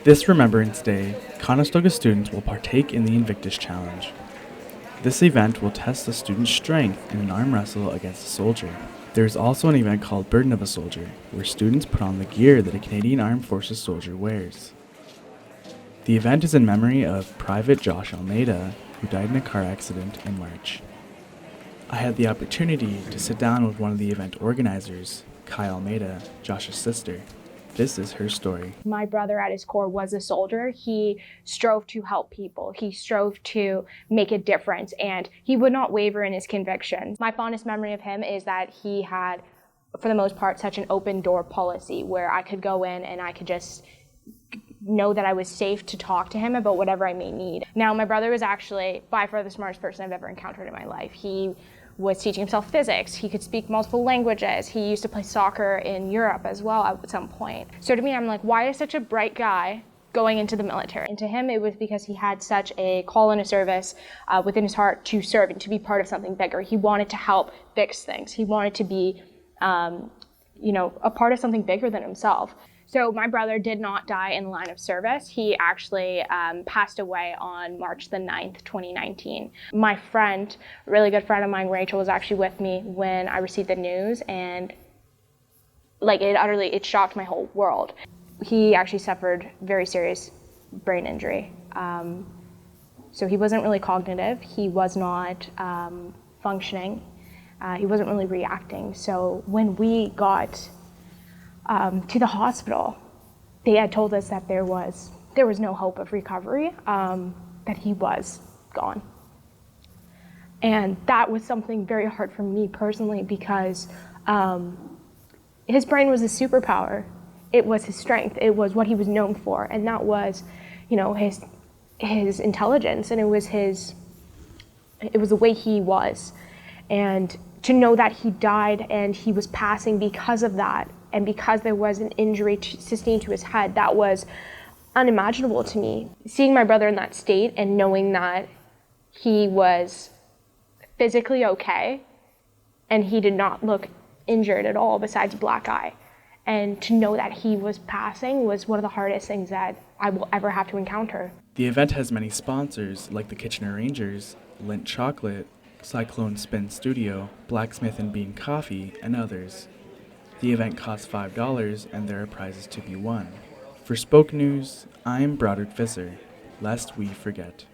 This Remembrance Day, Conestoga students will partake in the Invictus Challenge. This event will test a student's strength in an arm wrestle against a soldier. There is also an event called Burden of a Soldier, where students put on the gear that a Canadian Armed Forces soldier wears. The event is in memory of Private Josh Almeida, who died in a car accident in March. I had the opportunity to sit down with one of the event organizers, Kai Almeida, Josh's sister. This is her story. My brother at his core was a soldier. He strove to help people. He strove to make a difference, and he would not waver in his convictions. My fondest memory of him is that he had, for the most part, such an open door policy where I could go in and I could just know that I was safe to talk to him about whatever I may need. Now, my brother was actually by far the smartest person I've ever encountered in my life. He was teaching himself physics. He could speak multiple languages. He used to play soccer in Europe as well at some point. So to me, I'm like, why is such a bright guy going into the military? And to him, it was because he had such a call and a service within his heart to serve and to be part of something bigger. He wanted to help fix things. He wanted to be, a part of something bigger than himself. So my brother did not die in the line of service. He actually passed away on March the 9th, 2019. My friend, a really good friend of mine, Rachel, was actually with me when I received the news, and it shocked my whole world. He actually suffered very serious brain injury. So he wasn't really cognitive. He was not functioning. He wasn't really reacting. So when we got to the hospital, they had told us that there was no hope of recovery, that he was gone. And that was something very hard for me personally because his brain was his superpower. It was his strength. It was what he was known for, and that was, his intelligence, and it was the way he was. And to know that he died and he was passing because of that, and because there was an injury sustained to his head, that was unimaginable to me. Seeing my brother in that state and knowing that he was physically okay and he did not look injured at all besides a black eye, and to know that he was passing was one of the hardest things that I will ever have to encounter. The event has many sponsors like the Kitchener Rangers, Lindt Chocolate, Cyclone Spin Studio, Blacksmith and Bean Coffee, and others. The event costs $5 and there are prizes to be won. For Spoke News, I'm Broderick Visser, lest we forget.